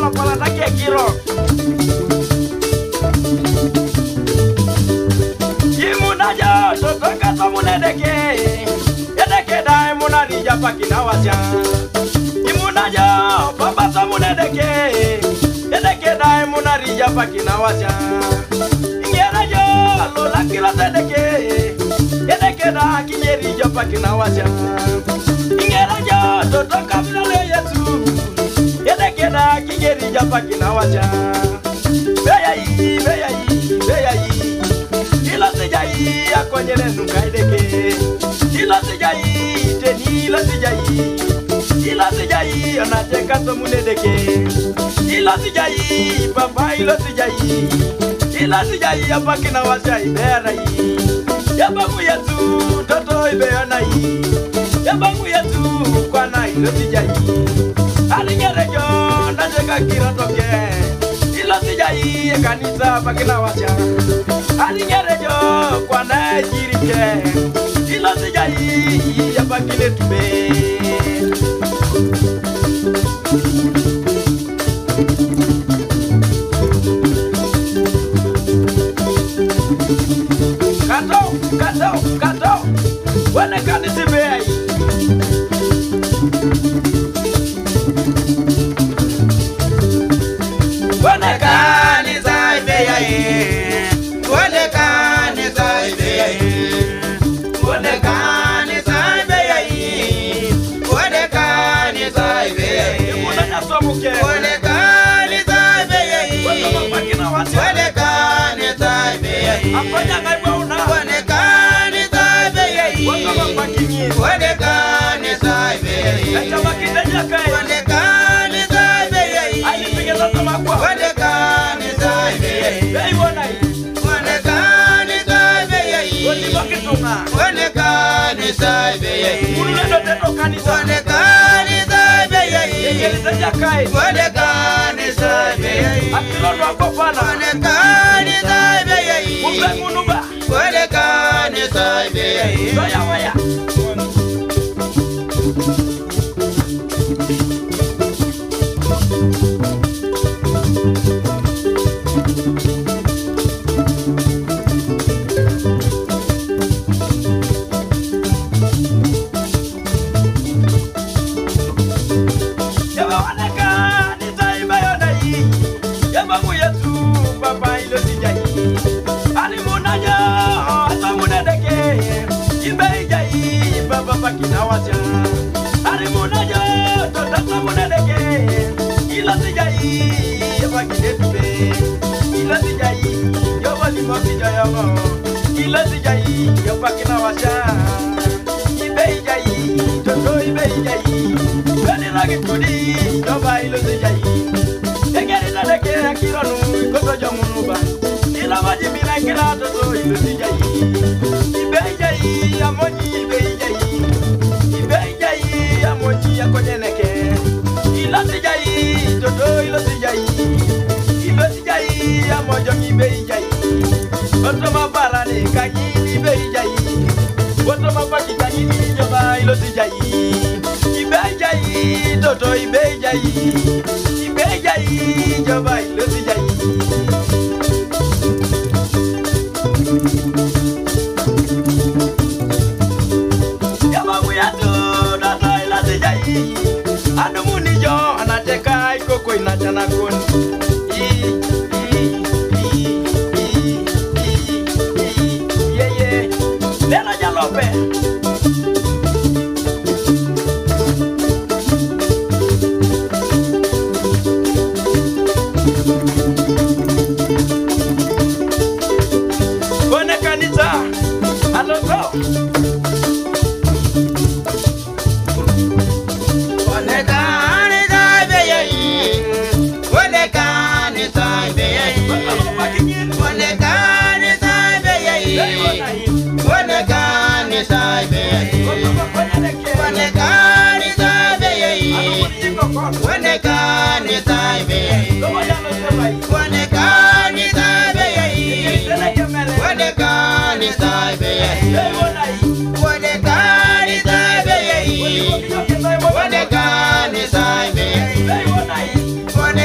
pala take kiro. Imunaja totoka tomunedeke. Edeke dai munari japaki na wacha. Imunaja baba tomunedeke. Edeke dai munari japaki na wacha. Ingerajo lola kila tedeke. Edeke dai kinyeri japaki na wacha. Ingerajo totoka vile yetu. Edeke dai kinyeri japaki na wacha. Beyayi beyayi. Ila sejai akonyele nunga ideke. Ila sejai teni ila sejai. Ila sejai onateka tomunedeke. Ila sejai papa ila sejai. Ila sejai apaki na wasai berai. Yabangu yetu toto ibeanai. Yabangu yetu kwana ila sejai. Alingerejo najeka kira toke. Ila sejai kanisa apaki na wasai. Alingerejo kwana jirike. Ila sejai apaki letube. Kato, wane kanisi beai. Wane kanisa beai. Wane kanisa beai. Wane kanisa beai. Wane kanisa beai. Muna nasomuke. Wane kanisa beai. Wane kanisa beai. Apanya ngai bauna. Wane kanisa beai. Wane kanisa beai. Echama kideja kai. Wane kanisa beai. Ai pinge tata makwa. Wane kanisa beai. Bei wonai. Wane kanisa beai. Wane bakitunga. Wane kanisa beai. Kulule ndo kanisa. Wane kanisa beai. Yekeleza kai. Wane kanisa beai. Akilondo akopana. Wane kanisa beai. Kumbe munuba. Wane kanisa beai. Soya waya. Kinawacha alimunajo totata munedeke ila sijai yabakinetube ila sijai yobali mabijayo ila sijai yabakinawacha ibejai toto ibejai bani lagi kudi yoba ila sijai egeri nadeke akironu koto jamunuba ila majimina kila toto ila sijai ibejai amoni ibejai Amoji ya konyeneke. Ila sijai toto ila sijai. Ila sijai amojo mi beijai. Oto mabara ne kanyi beijai. Oto mabaki kanyi joba ila sijai. Ibejai toto ibejai. Ibejai joba ila sijai. Anu munijo anateka ikoko inachana koni. Ye Lena jalope. Kone kanisa aloto. What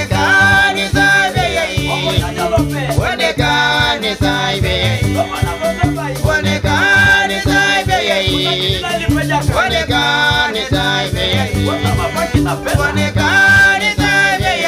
Onekani saibe